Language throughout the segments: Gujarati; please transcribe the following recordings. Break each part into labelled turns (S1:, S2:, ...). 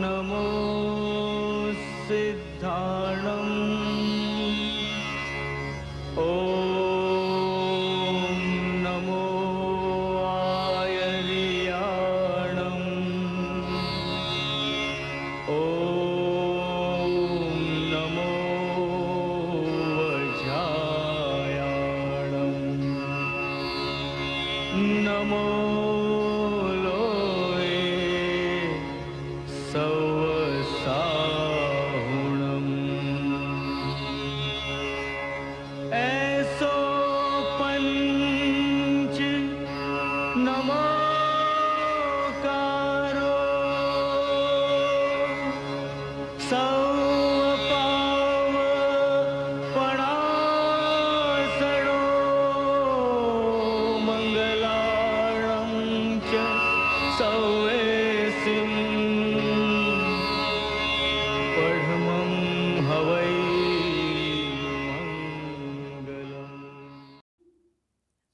S1: नमो सिद्धाणं नमो आयर्याणं नमो वज्रायाणं नमो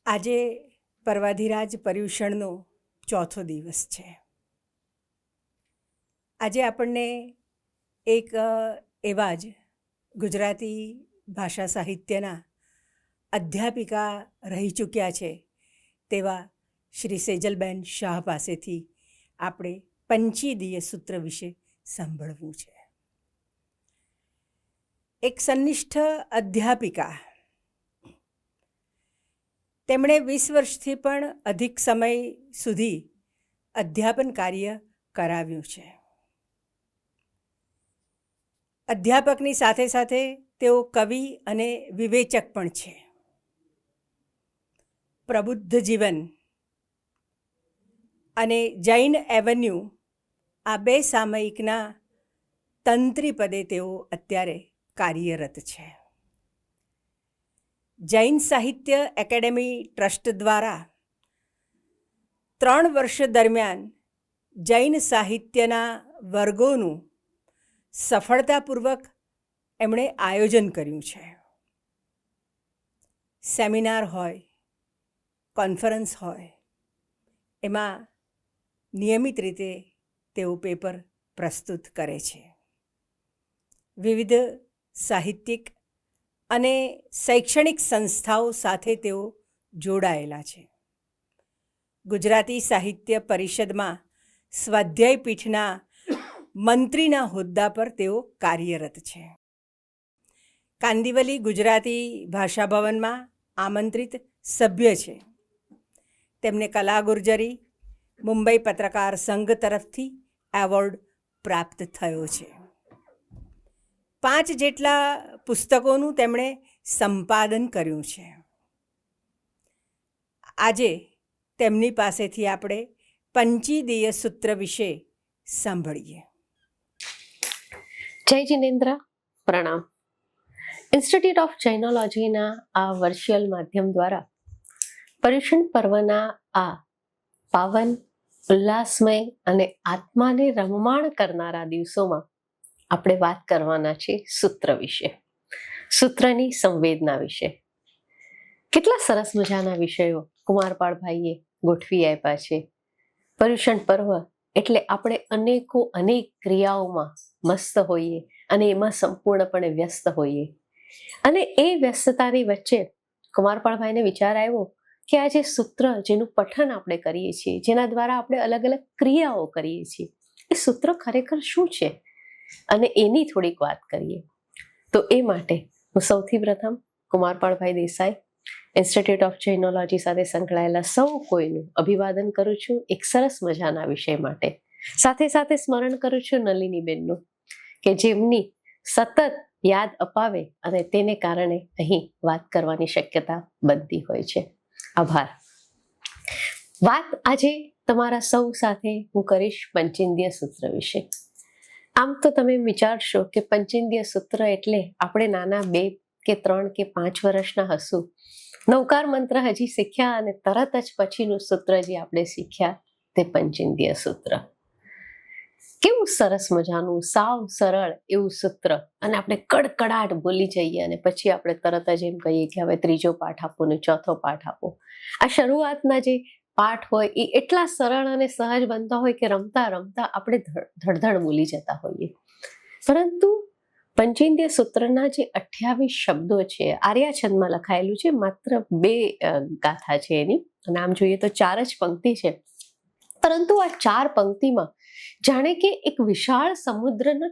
S2: આજે પર્વાધિરાજ પર્યુષણનો ચોથો દિવસ છે. આજે આપણને એક એવા જ ગુજરાતી ભાષા સાહિત્યના અધ્યાપિકા રહી ચૂક્યા છે તેવા શ્રી સેજલબેન શાહ પાસેથી આપણે પંચીદીય સૂત્ર વિશે સાંભળવું છે. એક સંનિષ્ઠ અધ્યાપિકા, તેમણે 20 વર્ષથી પણ અધિક સમય સુધી અધ્યાપન કાર્ય કરાવ્યું છે. અધ્યાપકની સાથે સાથે તેઓ કવિ અને વિવેચક પણ છે. પ્રબુદ્ધ જીવન અને જૈન એવન્યુ આ 2 સામયિકના તંત્રી પદે તેઓ અત્યારે કાર્યરત છે. જૈન સાહિત્ય એકેડેમી ટ્રસ્ટ દ્વારા 3 વર્ષ દરમિયાન જૈન સાહિત્યના વર્ગોનું સફળતાપૂર્વક એમણે આયોજન કર્યું છે. સેમિનાર હોય, કોન્ફરન્સ હોય, એમાં નિયમિત રીતે તેઓ પેપર પ્રસ્તુત કરે છે. વિવિધ સાહિત્યિક અને શૈક્ષણિક સંસ્થાઓ સાથે તેઓ જોડાયેલા છે. ગુજરાતી સાહિત્ય પરિષદમાં સ્વાધ્યાય પીઠના મંત્રીના હોદ્દા પર તેઓ કાર્યરત છે. કાંદિવલી ગુજરાતી ભાષા ભવનમાં આમંત્રિત સભ્ય છે. તેમને કલા ગુર્જરી મુંબઈ પત્રકાર સંઘ તરફથી એવોર્ડ પ્રાપ્ત થયો છે. 5 જેટલા પુસ્તકોનું તેમણે સંપાદન કર્યું છે. આજે તેમની પાસેથી આપણે પંચીદીય સૂત્ર વિશે સાંભળીએ.
S3: જય જિનેન્દ્ર, પ્રણામ. ઇન્સ્ટિટ્યૂટ ઓફ જૈનોલોજીના આ વર્ચ્યુઅલ માધ્યમ દ્વારા પર્યુષણ પર્વના આ પાવન, ઉલ્લાસમય અને આત્માને રમમાણ કરનારા દિવસોમાં આપણે વાત કરવાના છે સૂત્ર વિશે, સૂત્રની સંવેદના વિશે. કેટલા સરસ મજાના વિષયો કુમારપાળભાઈએ ગોઠવી આપ્યા છે. પર્યુષણ પર્વ એટલે આપણે અનેક ક્રિયાઓમાં મસ્ત હોઈએ અને એમાં સંપૂર્ણપણે વ્યસ્ત હોઈએ. અને એ વ્યસ્તતાની વચ્ચે કુમારપાળભાઈને વિચાર આવ્યો કે આ જે સૂત્ર જેનું પઠન આપણે કરીએ છીએ, જેના દ્વારા આપણે અલગ અલગ ક્રિયાઓ કરીએ છીએ, એ સૂત્ર ખરેખર શું છે અને એની થોડીક વાત કરીએ. તો એ માટે હું સૌથી પ્રથમ કુમારપાળભાઈ દેસાઈ, ઇન્સ્ટિટ્યૂટ ઓફ જૈનોલોજી સાથે સંકળાયેલા સૌ કોઈનું અભિવાદન કરું છું એક સરસ મજાના વિષય માટે. સાથે સાથે સ્મરણ કરું છું નલિનીબેનનું, કે જેમની સતત યાદ અપાવે અને તેને કારણે અહીં વાત કરવાની શક્યતા બનતી હોય છે. આભાર. વાત આજે તમારા સૌ સાથે હું કરીશ પંચેન્દ્રિય સૂત્ર વિશે. આમ તો તમે વિચારશો કે પંચેન્દ્રિય સૂત્ર એટલે આપણે નાના 2 કે 3 કે 5 વર્ષના હશું, નવકાર મંત્ર હજી શીખ્યા અને તરત જ પછીનું સૂત્ર જે આપણે શીખ્યા તે પંચેન્દ્રિય સૂત્ર. કેવું સરસ મજાનું સાવ સરળ એવું સૂત્ર, અને આપણે કડકડાટ બોલી જઈએ અને પછી આપણે તરત જ એમ કહીએ કે હવે ત્રીજો પાઠ આપો ને ચોથો પાઠ આપો. આ શરૂઆતના જે પાઠ હોય એ એટલા સરળ અને સહજ બનતા હોય કે રમતા રમતા આપણે ધડધડ બોલી જતા હોઈએ. પરંતુ પંચેન્દ્રિય સૂત્રના જે 28 શબ્દો છે, આર્યાછંદમાં લખાયેલું છે, માત્ર 2 ગાથા છે એની, અને આમ જોઈએ તો 4 જ પંક્તિ છે. પરંતુ આ 4 પંક્તિમાં જાણે કે એક વિશાળ સમુદ્રનો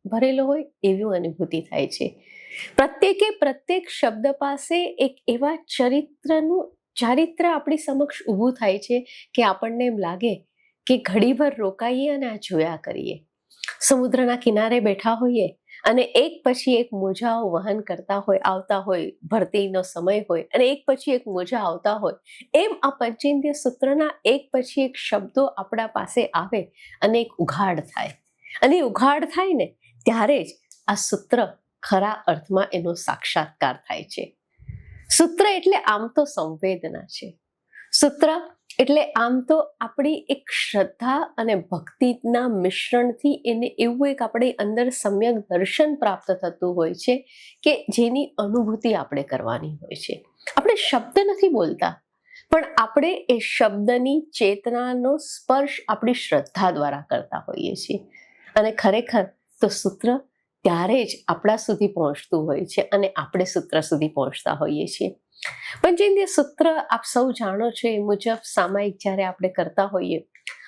S3: ભરેલો હોય એવી અનુભૂતિ થાય છે. પ્રત્યેક શબ્દ પાસે એક એવા ચારિત્ર આપણી સમક્ષ ઊભું થાય છે કે આપણને એમ લાગે કે ઘડીભર રોકાઈએ અને આ જોયા કરીએ. સમુદ્રના કિનારે બેઠા હોઈએ અને એક પછી એક મોજાઓ વહન કરતા હોય, આવતા હોય, ભરતીનો સમય હોય અને એક પછી એક મોજા આવતા હોય, એમ આ પંચેન્દ્રિય સૂત્રના એક પછી એક શબ્દો આપણા પાસે આવે અને એક ઉઘાડ થાય. અને ઉઘાડ થાય ને ત્યારે જ આ સૂત્ર ખરા અર્થમાં એનો સાક્ષાત્કાર થાય છે. સૂત્ર એટલે આમ તો સંવેદના છે. સૂત્ર એટલે આમ તો આપણી એક શ્રદ્ધા અને ભક્તિના મિશ્રણથી એને એવું એક આપણે અંદર સમ્યક દર્શન પ્રાપ્ત થતું હોય છે કે જેની અનુભૂતિ આપણે કરવાની હોય છે. આપણે શબ્દ નથી બોલતા, પણ આપણે એ શબ્દની ચેતનાનો સ્પર્શ આપણી શ્રદ્ધા દ્વારા કરતા હોઈએ છીએ. અને ખરેખર તો સૂત્ર ત્યારે જ આપણા સુધી પહોંચતું હોય છે અને આપણે સૂત્ર સુધી પહોંચતા હોઈએ છીએ. પંચેન્દ્રિય સૂત્ર આપ સૌ જાણો છો એ મુજબ સામાયિક જ્યારે આપણે કરતા હોઈએ,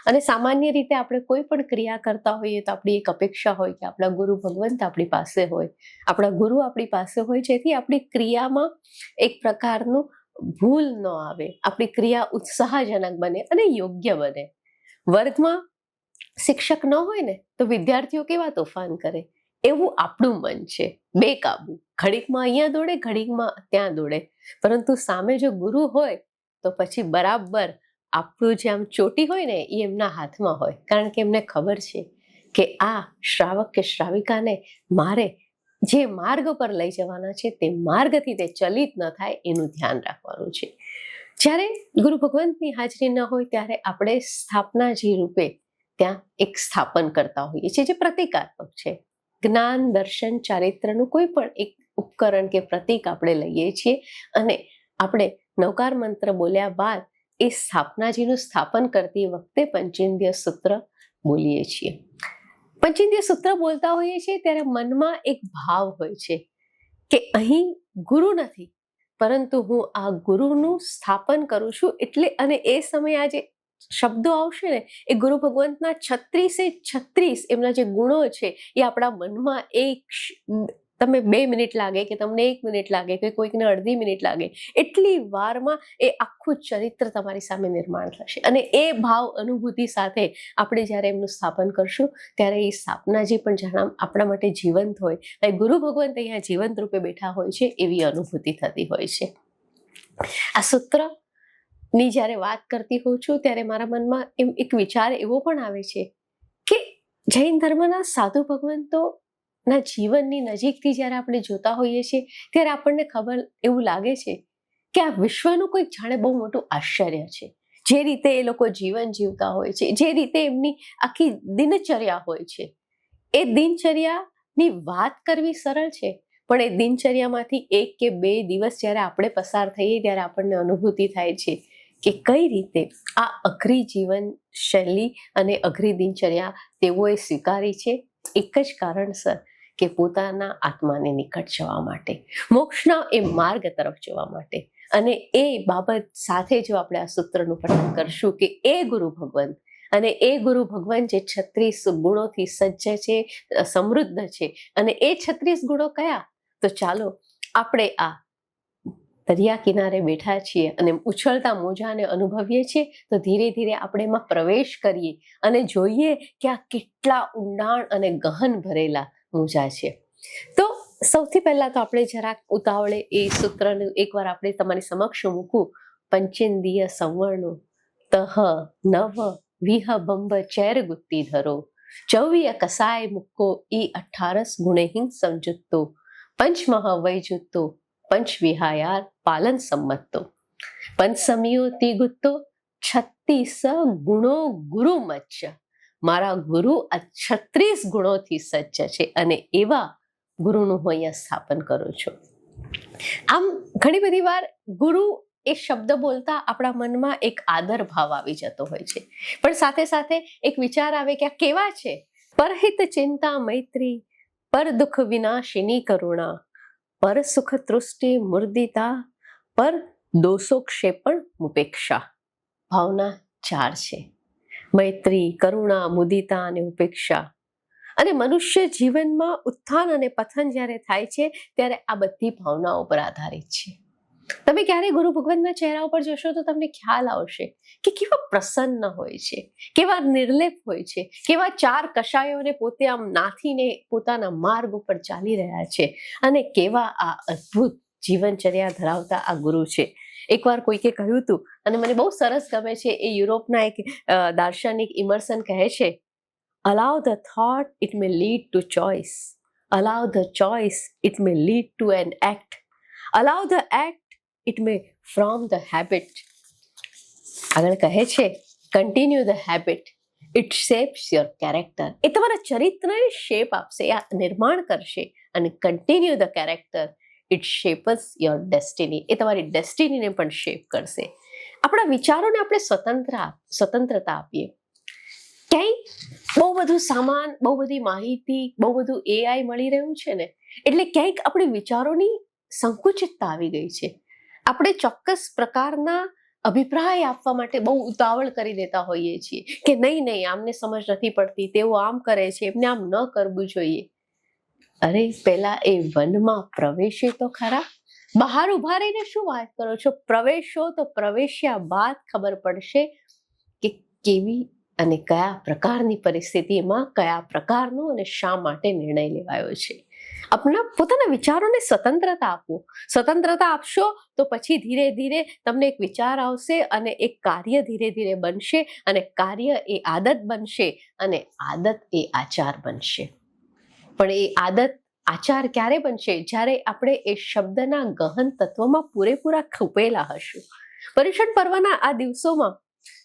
S3: અને સામાન્ય રીતે આપણે કોઈ પણ ક્રિયા કરતા હોઈએ તો આપણી એક અપેક્ષા હોય કે આપણા ગુરુ ભગવંત આપણી પાસે હોય, આપણા ગુરુ આપણી પાસે હોય, જેથી આપણી ક્રિયામાં એક પ્રકારનું ભૂલ ન આવે, આપણી ક્રિયા ઉત્સાહજનક બને અને યોગ્ય બને. વર્ગમાં શિક્ષક ન હોય ને તો વિદ્યાર્થીઓ કેવા તોફાન કરે, એવું આપણું મન છે, બેકાબુ, ઘડીકમાં અહીંયા દોડે, ઘડીકમાં ત્યાં દોડે. પરંતુ સામે જો ગુરુ હોય તો પછી બરાબર આપણું જે આમ ચોટી હોય ને એ એમના હાથમાં હોય, કારણ કે એમને ખબર છે કે આ શ્રાવક કે શ્રાવિકાને મારે જે માર્ગ પર લઈ જવાના છે તે માર્ગથી તે ચલિત ન થાય એનું ધ્યાન રાખવાનું છે. જ્યારે ગુરુ ભગવંતની હાજરી ન હોય ત્યારે આપણે સ્થાપનાજી રૂપે ત્યાં એક સ્થાપન કરતા હોઈએ છીએ, જે પ્રતિકાત્મક છે. જ્ઞાન, દર્શન, ચારિત્રનું કોઈ પણ એક ઉપકરણ કે પ્રતીક આપણે લઈએ છીએ અને આપણે નવકાર મંત્ર બોલ્યા બાદ એ સ્થાપનાજીનું સ્થાપન કરતી વખતે પંચેન્દ્રિય સૂત્ર બોલીએ છીએ. પંચેન્દ્રિય સૂત્ર બોલતા હોઈએ છીએ ત્યારે મનમાં એક ભાવ હોય છે કે અહીં ગુરુ નથી, પરંતુ હું આ ગુરુનું સ્થાપન કરું છું. એટલે અને એ સમયે આ જે શબ્દો આવશે ને એ ગુરુ ભગવંતના 36 એમના જે ગુણો છે એ આપણા મનમાં તમે 2 મિનિટ લાગે કે તમને 1 મિનિટ લાગે કે કોઈકને અડધી મિનિટ લાગે, એટલી વારમાં એ આખું ચરિત્ર તમારી સામે નિર્માણ થશે. અને એ ભાવ અનુભૂતિ સાથે આપણે જ્યારે એમનું સ્થાપન કરશું ત્યારે એ સ્થાપનાજી પણ જાણે આપણા માટે જીવંત હોય, અને ગુરુ ભગવંત અહીંયા જીવંત રૂપે બેઠા હોય છે એવી અનુભૂતિ થતી હોય છે. આ સૂત્ર ની જ્યારે વાત કરતી હોઉં છું ત્યારે મારા મનમાં એક વિચાર એવો પણ આવે છે કે જૈન ધર્મના સાધુ ભગવંતોના જીવનની નજીકથી જ્યારે આપણે જોતા હોઈએ છીએ ત્યારે આપણને એવું લાગે છે કે આ વિશ્વનું કોઈક જાણે બહુ મોટું આશ્ચર્ય છે. જે રીતે એ લોકો જીવન જીવતા હોય છે, જે રીતે એમની આખી દિનચર્યા હોય છે, એ દિનચર્યાની વાત કરવી સરળ છે, પણ એ દિનચર્યામાંથી 1 કે 2 દિવસ જ્યારે આપણે પસાર થઈએ ત્યારે આપણને અનુભૂતિ થાય છે કે કઈ રીતે આ અઘરી જીવન શૈલી અને અઘરી દિનચર્યા તેઓએ સ્વીકારી છે, એક જ કારણસર કે પોતાના આત્માને નિકટ જવા માટે, મોક્ષના એ માર્ગ તરફ જવા માટે. અને એ બાબત સાથે જો આપણે આ સૂત્રનું પઠન કરશું કે એ ગુરુ ભગવંત અને એ ગુરુ ભગવાન જે 36 ગુણોથી સજ્જ છે, સમૃદ્ધ છે, અને એ 36 ગુણો કયા, તો ચાલો આપણે આ દરિયા કિનારે બેઠા છીએ અને ઉછળતા મોજાને અનુભવીએ છીએ તો ધીરે ધીરે આપણે એમાં પ્રવેશ કરીએ અને જોઈએ કે આ કેટલા ઊંડાણ અને ગહન ભરેલા મોજા છે. તો સૌથી પહેલા તો આપણે જરાક ઉતાવળે એ સૂત્રને એકવાર આપણે તમારી સમક્ષ મૂકું. પંચેન્દ્રિય સંવર્ણો તહ નવ વિહ બંબ ચેર ગુત્તી ધરો ચૌવીય કસાય મુક્કો ઈ 18 ગુણેહિં સંજુત્તો પંચમહ વૈજુત્તો પંચ વિહાયાર પાલન સંમત્તો પંચસમિયો તિ ગુત્તો 36 ગુણો ગુરુ મચ્ચ મારા ગુરુ આ 36 ગુણોથી સજ્જ છે અને એવા ગુરુનું હું અહીંયા સ્થાપન કરું છું. આમ ઘણી બધી વાર ગુરુ એ શબ્દ બોલતા આપણા મનમાં એક આદર ભાવ આવી જતો હોય છે, પણ સાથે સાથે એક વિચાર આવે કે આ કેવા છે? પરહિત ચિંતા મૈત્રી, પર દુઃખ વિનાશિની કરુણા, પર સુખ તૃષ્ટિ મુર્દિતા, પર દોષોક્ષેપણ ઉપેક્ષા. ભાવના 4 છે: મૈત્રી, કરુણા, મુદિતા અને ઉપેક્ષા. અને મનુષ્ય જીવનમાં ઉત્થાન અને પતન જ્યારે થાય છે ત્યારે આ બધી ભાવનાઓ પર આધારિત છે. તમે ક્યારે ગુરુ ભગવાનના ચહેરા ઉપર જોશો તો તમને ખ્યાલ આવશે કે કેવા પ્રસન્ન હોય છે, કેવા નિર્લેપ હોય છે, કેવા 4 કષાયોને પોતે આમ નાથીને પોતાના માર્ગ ઉપર ચાલી રહ્યા છે, અને કેવા આ અદ્ભુત જીવનચર્યા ધરાવતા આ ગુરુ છે. એકવાર કોઈકે કહ્યું હતું અને મને બહુ સરસ ગમે છે, એ યુરોપના એક દાર્શનિક ઇમર્સન કહે છે, allow the thought, it may lead to choice. Allow the choice, it may lead to an act. Allow the act, it may form the habit. આગળ કહે છે, continue the habit, it shapes your character. એ તમારા ચરિત્રને શેપ આપશે, આ નિર્માણ કરશે. અને continue the character, it shapes your destiny. એ તમારી ડેસ્ટિનીને પણ શેપ કરશે. આપણા વિચારોને આપણે સ્વતંત્રતા આપીએ. ક્યાંય બહુ બધું સામાન, બહુ બધી માહિતી, બહુ બધું AI મળી રહ્યું છે ને, એટલે ક્યાંક આપણી વિચારોની સંકુચિતતા આવી ગઈ છે. આપણે ચોક્કસ પ્રકારના અભિપ્રાય આપવા માટે બહુ ઉતાવળ કરી દેતા હોઈએ છીએ કે નહીં, આમને સમજ નથી પડતી, તેઓ આમ કરે છે, એમને આમ ન કરવું જોઈએ. અરે પહેલા એ વનમાં પ્રવેશે તો ખરા. બહાર ઉભા રહીને શું વાત કરો છો? પ્રવેશો તો પ્રવેશ્યા બાદ ખબર પડશે કે કેવી અને કયા પ્રકારની પરિસ્થિતિમાં કયા પ્રકારનો અને શા માટે નિર્ણય લેવાયો છે. આપણા પોતાના વિચારોને સ્વતંત્રતા આપો. સ્વતંત્રતા આપશો તો પછી ધીરે ધીરે તમને એક વિચાર આવશે અને એક કાર્ય ધીરે ધીરે બનશે, અને કાર્ય એ આદત બનશે, અને આદત એ આચાર બનશે. પણ એ આદત આચાર ક્યારે બનશે? જ્યારે આપણે એ શબ્દના ગહન તત્વમાં પૂરેપૂરા ખૂપેલા હશું. પર્યુષણ પર્વના આ દિવસોમાં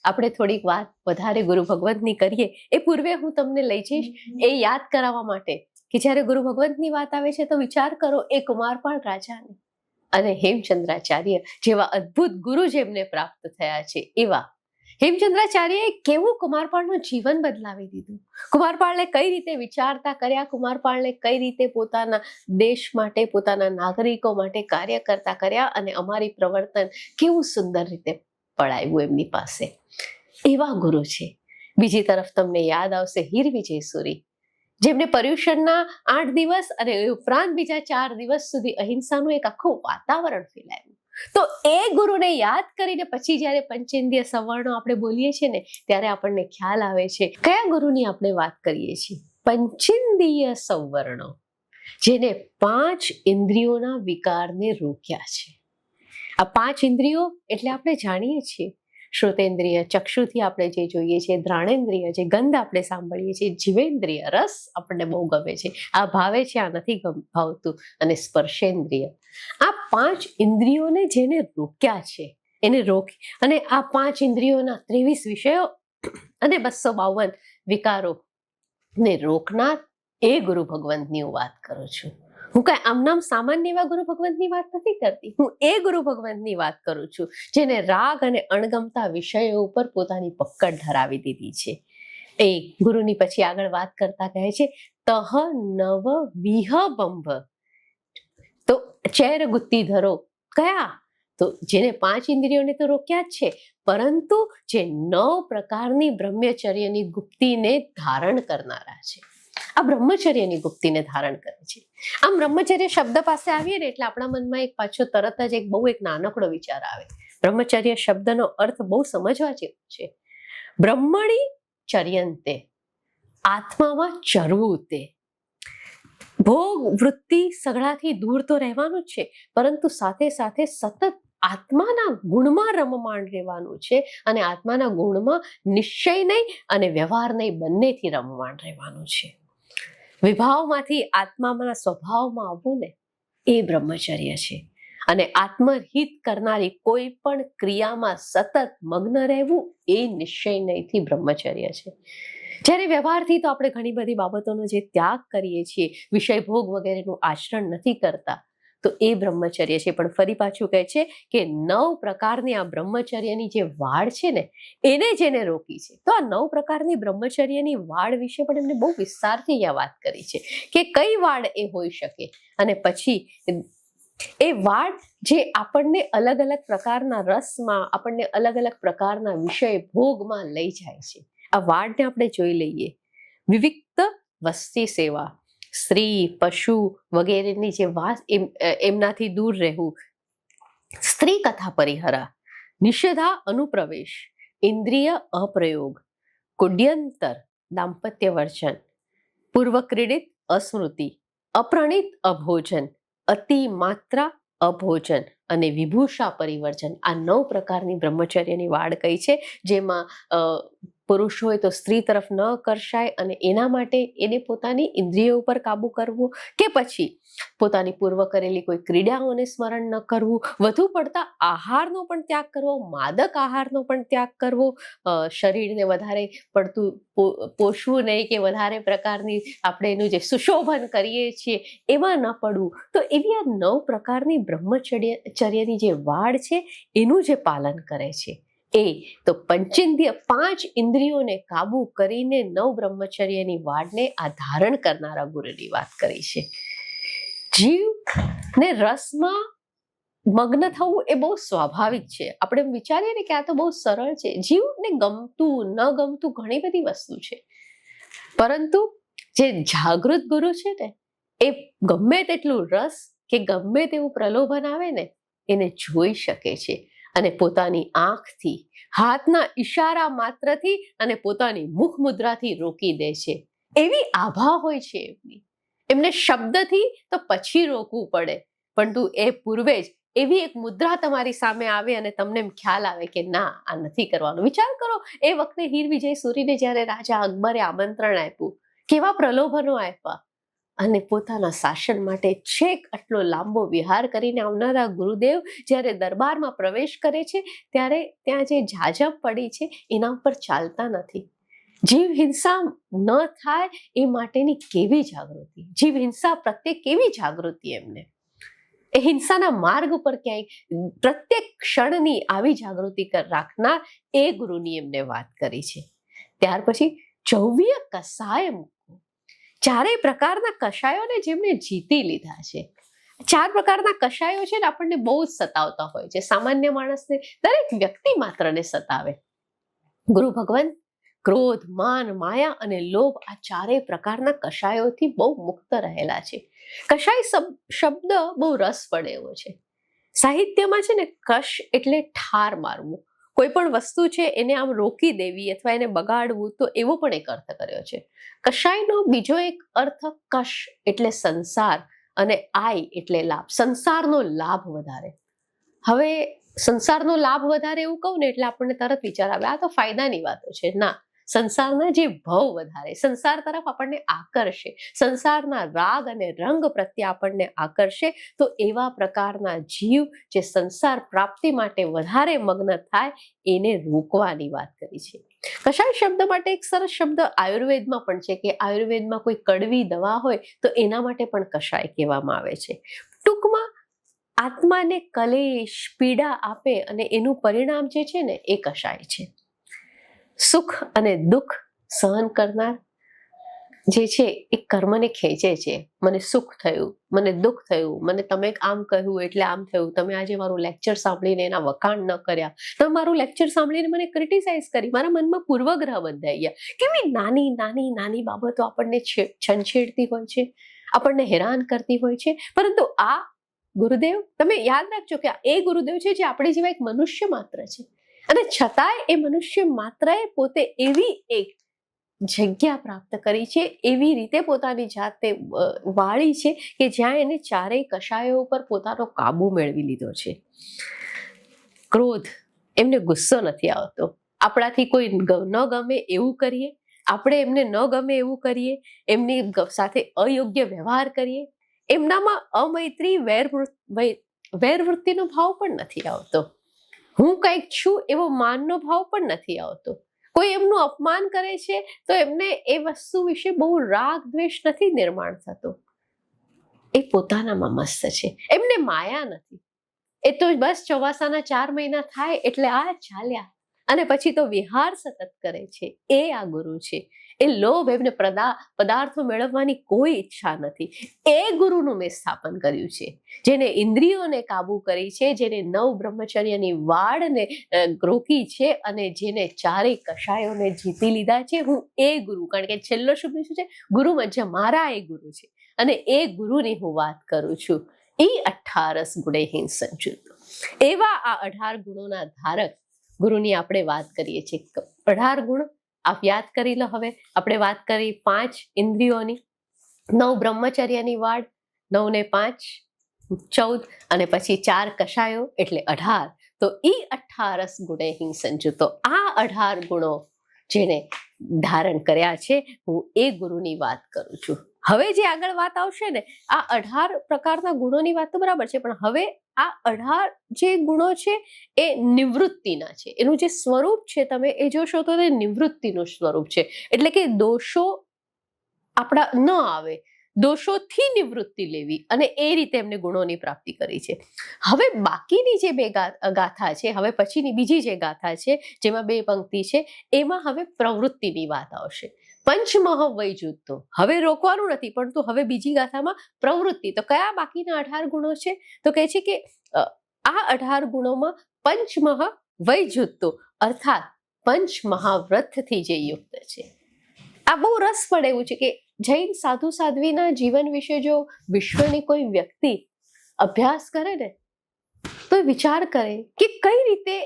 S3: આપણે થોડીક વાત વધારે ગુરુ ભગવંતની કરીએ. એ પૂર્વે હું તમને લઈ જઈશ એ યાદ કરાવવા માટે કે જ્યારે ગુરુ ભગવંતની વાત આવે છે તો વિચાર કરો એ કુમારપાળ રાજાને અને હેમચંદ્રાચાર્ય જેવા અદ્ભુત ગુરુ જેમને પ્રાપ્ત થયા છે, એવા હેમચંદ્રાચાર્યએ કેવું કુમારપાળનું જીવન બદલાવી દીધું. કુમારપાળને કઈ રીતે વિચારતા કર્યા, કુમારપાળને કઈ રીતે પોતાના દેશ માટે, પોતાના નાગરિકો માટે કાર્ય કરતા કર્યા, અને અમારી પ્રવર્તન કેવું સુંદર રીતે પડાવ્યું એમની પાસે. એવા ગુરુ છે. બીજી તરફ તમને યાદ આવશે હીર વિજય સુરી, જેમને પર્યુષણના 8 દિવસ અને એ ઉપરાંત બીજા 4 દિવસ સુધી અહિંસાનું એક આખું વાતાવરણ ફેલાયું. તો એ ગુરુને યાદ કરીને પછી જ્યારે પંચેન્દ્રિય સંવરણો આપણે બોલીએ છીએ ને, ત્યારે આપણને ખ્યાલ આવે છે કયા ગુરુની આપણે વાત કરીએ છીએ. પંચેન્દ્રિય સંવરણો, જેને 5 ઇન્દ્રિયોના વિકારને રોક્યા છે. આ 5 ઇન્દ્રિયો એટલે આપણે જાણીએ છીએ શ્રોતેન્દ્રિય, ચક્ષુથી આપણે જે જોઈએ છીએ, ઘ્રાણેન્દ્રિય, જે ગંધ આપણે સાંભળીએ છીએ, જીવેન્દ્રિય, રસ આપણને બહુ ગમે છે, આ ભાવે છે, આ નથી ભાવતું, અને સ્પર્શેન્દ્રિય. આ 5 ઇન્દ્રિયોને જેને રોક્યા છે, એને રોકી અને આ 5 ઇન્દ્રિયોના 23 વિષયો અને 252 વિકારો ને રોકનાર એ ગુરુ ભગવંતની હું વાત કરું છું. હું કઈ આમનામ સામાન્ય એવા ગુરુ ભગવંતની વાત નથી કરતી. હું એ ગુરુ ભગવંતની વાત કરું છું જેને રાગ અને અણગમતા વિષયો ઉપર પોતાની પકડ ધરાવી દીધી છે. એ ગુરુની પછી આગળ વાત કરતા કહે છે, તહ નવ વિહ બંભ. તો ચેર ગુત્તી ધરો કયા? તો જેને 5 ઇન્દ્રિયોને તો રોક્યા જ છે, પરંતુ જે 9 પ્રકારની બ્રહ્મચર્યની ગુપ્તીને ધારણ કરનારા છે. આ બ્રહ્મચર્યની ગુપ્તીને ધારણ કરે છે. આમ બ્રહ્મચર્ય શબ્દ પાસે આવીએ ને એટલે આપણા મનમાં એક પાછો તરત જ એક બહુ એક નાનકડો વિચાર આવે. બ્રહ્મચર્ય શબ્દનો અર્થ બહુ સમજવા જેવો છે. બ્રહ્મણી ચર્યંતે, આત્મામાં ચરવું તે. ભોગ વૃત્તિ સગળાથી દૂર તો રહેવાનું જ છે, પરંતુ સાથે સાથે સતત આત્માના ગુણમાં રમમાણ રહેવાનું છે, અને આત્માના ગુણમાં નિશ્ચય નહીં અને વ્યવહાર નહીં, બંનેથી રમમાણ રહેવાનું છે. વિભાવમાંથી આત્માના સ્વભાવમાં આવવું ને એ બ્રહ્મચર્ય છે. અને આત્મહિત કરનારી કોઈ પણ ક્રિયામાં સતત મગ્ન રહેવું એ નિશ્ચય નહીંથી બ્રહ્મચર્ય છે. જ્યારે વ્યવહારથી તો આપણે ઘણી બધી બાબતોનો જે ત્યાગ કરીએ છીએ, વિષય ભોગ વગેરેનું આચરણ નથી કરતા, તો એ બ્રહ્મચર્ય છે. પણ ફરી પાછું કહે છે કે 9 પ્રકારની આ બ્રહ્મચર્યની જે વાડ છે ને, એને જેને રોકી છે. તો આ 9 પ્રકારની બ્રહ્મચર્યની વાડ વિશે પણ એમને બહુ વિસ્તારથી અહીંયા વાત કરી છે કે કઈ વાડ એ હોઈ શકે. અને પછી એ વાડ જે આપણને અલગ અલગ પ્રકારના રસમાં, આપણને અલગ અલગ પ્રકારના વિષય ભોગમાં લઈ જાય છે. આ વાડને આપણે જોઈ લઈએ. વિવિક્ત વસ્તી સેવા, સ્ત્રી, પશુ વગેરેની જે વાત, એમનાથી દૂર રહેવું, સ્ત્રી કથા પરિહરા, નિષેધા અનુપ્રવેશ, ઇન્દ્રિય અપ્રયોગ, કુડ્યંતર દાંપત્ય વર્જન, પૂર્વક્રીડિત અસ્મૃતિ, અપ્રણિત અભોજન, અતિ માત્રા અભોજન અને વિભૂષા પરિવર્જન. આ 9 પ્રકારની બ્રહ્મચર્યની વાડ કઈ છે, જેમાં પુરુષ હોય તો સ્ત્રી તરફ ન કરશાય અને એના માટે એને પોતાની ઇન્દ્રિયો ઉપર કાબુ કરવું, કે પછી પોતાની પૂર્વ કરેલી કોઈ ક્રીડાઓને સ્મરણ ન કરવું, વધુ પડતા આહારનો પણ ત્યાગ કરવો, માદક આહારનો પણ ત્યાગ કરવો, શરીરને વધારે પડતું પોષવું નહીં કે વધારે પ્રકારની આપણે એનું જે સુશોભન કરીએ છીએ એમાં ન પડવું. તો એવી આ 9 પ્રકારની બ્રહ્મચર્યની જે વાડ છે એનું જે પાલન કરે છે એ તો પંચેન્દ્રિય 5 ઇન્દ્રિયોને કાબુ કરીને 9 બ્રહ્મચર્યની વાડને આ ધારણ કરનારા ગુરુની વાત કરી છે. જીવને રસમાં મગ્ન થવું એ બહુ સ્વાભાવિક છે. આપણે વિચારીએ ને કે આ તો બહુ સરળ છે. જીવને ગમતું ન ગમતું ઘણી બધી વસ્તુ છે, પરંતુ જે જાગૃત ગુરુ છે ને એ ગમે તેટલું રસ કે ગમે તેવું પ્રલોભન આવે ને એને જોઈ શકે છે અને પોતાની આંખથી, હાથના ઈશારા માત્રથી અને પોતાની મુખ મુદ્રાથી રોકી દે છે. એવી આભા હોય છે એમને શબ્દથી તો પછી રોકવું પડે, પરંતુ એ પૂર્વે જ એવી એક મુદ્રા તમારી સામે આવે અને તમને એમ ખ્યાલ આવે કે ના, આ નથી કરવાનું. વિચાર કરો, એ વખતે હીર વિજય સૂરીને જ્યારે રાજા અકબરે આમંત્રણ આપ્યું, કેવા પ્રલોભનો આપ્યા, અને પોતાના શાસન માટે છેક આટલો લાંબો વિહાર કરીને આવનારા ગુરુદેવ જ્યારે દરબારમાં પ્રવેશ કરે છે ત્યારે ત્યાં જે ઝાઝપ પડી છે એના ઉપર ચાલતા નથી. જીવ હિંસા ન થાય એ માટેની કેવી જાગૃતિ, જીવ હિંસા પ્રત્યે કેવી જાગૃતિ એમને, એ હિંસાના માર્ગ ઉપર ક્યાંય પ્રત્યેક ક્ષણની આવી જાગૃતિ રાખનાર એ ગુરુની એમને વાત કરી છે. ત્યાર પછી ચૌવ્ય કસાય, 4 પ્રકારના કષાયોને જેમને જીતી લીધા છે. 4 પ્રકારના કષાયો છે ને આપણને બહુ જ સતાવતા હોય છે, સામાન્ય માણસને, દરેક વ્યક્તિ માત્રને સતાવે. ગુરુ ભગવાન ક્રોધ, માન, માયા અને લોભ, આ 4 પ્રકારના કષાયોથી બહુ મુક્ત રહેલા છે. કષાય શબ્દ બહુ રસ પડે એવો છે. સાહિત્યમાં છે ને કશ એટલે ઠાર મારવું, કોઈ પણ વસ્તુ છે એને આમ રોકી દેવી અથવા એને બગાડવું, તો એવો પણ એક અર્થ કર્યો છે. કષાયનો બીજો એક અર્થ કશ એટલે સંસાર અને આય એટલે લાભ, સંસારનો લાભ વધારે. હવે સંસારનો લાભ વધારે એવું કહું ને એટલે આપણને તરત વિચાર આવે આ તો ફાયદાની વાતો છે. ના, સંસારના જે ભાવ વધારે, સંસાર તરફ આપણને આકર્ષે, સંસારના રાગ અને રંગ પ્રત્યે આપણને આકર્ષે, તો એવા પ્રકારના જીવ જે સંસાર પ્રાપ્તિ માટે વધારે મગ્ન થાય એને રોકવાની વાત કરી છે. કષાય શબ્દ માટે એક સરસ શબ્દ આયુર્વેદમાં પણ છે કે આયુર્વેદમાં કોઈ કડવી દવા હોય તો એના માટે પણ કષાય કહેવામાં આવે છે. ટૂંકમાં આત્માને કલેશ, પીડા આપે અને એનું પરિણામ જે છે ને એ કષાય છે. સુખ અને દુઃખ સહન કરનાર જે છે એ કર્મને ખેંચે છે. મને સુખ થયું, મને દુઃખ થયું, મને તમે આમ કહ્યું એટલે આમ થયું, તમે આજે મારું લેક્ચર સાંભળીને એના વખાણ ન કર્યા, તમે મારું લેક્ચર સાંભળીને મને ક્રિટિસાઇઝ કરી, મારા મનમાં પૂર્વગ્રહ બંધાઈ ગયા. કેવી નાની નાની નાની બાબતો આપણને છંછેડતી હોય છે, આપણને હેરાન કરતી હોય છે. પરંતુ આ ગુરુદેવ, તમે યાદ રાખજો કે એ ગુરુદેવ છે જે આપણી જેવા એક મનુષ્ય માત્ર છે, અને છતાંય એ મનુષ્ય માત્રએ પોતે એવી એક જગ્યા પ્રાપ્ત કરી છે, એવી રીતે પોતાની જાતે વાળી છે કે જ્યાં એને 4 કષાયો ઉપર પોતાનો કાબુ મેળવી લીધો છે. ક્રોધ, એમને ગુસ્સો નથી આવતો. આપણાથી કોઈ ન ગમે એવું કરીએ, આપણે એમને ન ગમે એવું કરીએ, એમની સાથે અયોગ્ય વ્યવહાર કરીએ, એમનામાં અમૈત્રી, વેરવૃત્તિનો ભાવ પણ નથી આવતો. હું કંઈક છું એવો માનનો ભાવ પણ નથી આવતો. કોઈ એમનું અપમાન કરે છે તો એમને એ વસ્તુ વિશે બહુ રાગ દ્વેષ નથી નિર્માણ થતો. એ પોતાનામાં મસ્ત છે, એમને માયા નથી. એ તો બસ ચોમાસાના 4 મહિના થાય એટલે આ ચાલ્યા, અને પછી તો વિહાર સતત કરે છે. એ આ ગુરુ છે. એ લોભ, એમને પદાર્થો મેળવવાની કોઈ ઈચ્છા નથી. એ ગુરુનું મેં સ્થાપન કર્યું છે, જેને ઇન્દ્રિયોને કાબુ કરી છે, જેને 9 બ્રહ્મચર્યની વાડને રોકી છે, અને જેને 4 કષાયોને જીતી લીધા છે. હું એ ગુરુ, કારણ કે છેલ્લો શબ્દ શું છે? ગુરુ મધ્ય. મારા એ ગુરુ છે, અને એ ગુરુની હું વાત કરું છું. ઈ 18 ગુણેહીન સંયુક્તો. એવા આ 18 ગુણોના ધારક ગુરુની આપણે વાત કરીએ છીએ. 18 ગુણ આપ યાદ કરી લો. હવે આપણે વાત કરી 5 ઇન્દ્રિયોની, 9 બ્રહ્મચર્યની વાડ, 9 ને 5 14, અને પછી 4 કષાયો એટલે 18. તો ઈ 18 ગુણેહીન સંયુક્તો. આ 18 ગુણો જેને ધારણ કર્યા છે, હું એ ગુરુની વાત કરું છું. હવે જે આગળ વાત આવશે ને, આ 18 પ્રકારના ગુણોની વાત તો બરાબર છે, પણ હવે આ 18 જે ગુણો છે એ નિવૃત્તિના છે. એનું જે સ્વરૂપ છે તમે એ જોશો તો તે નિવૃત્તિનું સ્વરૂપ છે. એટલે કે દોષો આપણા ન આવે, દોષોથી નિવૃત્તિ લેવી, અને એ રીતે એમને ગુણોની પ્રાપ્તિ કરી છે. હવે બાકીની જે 2 ગાથા છે, હવે પછીની બીજી જે ગાથા છે જેમાં 2 પંક્તિ છે, એમાં હવે પ્રવૃત્તિની વાત આવશે. પંચમહ વૈજુતો હવે રોકવાનું નથી, પરંતુ હવે બીજી ગાથામાં પ્રવૃત્તિ. તો કયા બાકીના 18 ગુણો છે? તો કહે છે કે આ 18 ગુણોમાં પંચમહ વૈજુતો અર્થાત પંચમહાવ્રતથી જે યુક્ત છે. આ બહુ રસ પડે એવું છે કે જૈન સાધુ સાધ્વીના જીવન વિશે જો વિશ્વની કોઈ વ્યક્તિ અભ્યાસ કરે ને, તો વિચાર કરે કે કઈ રીતે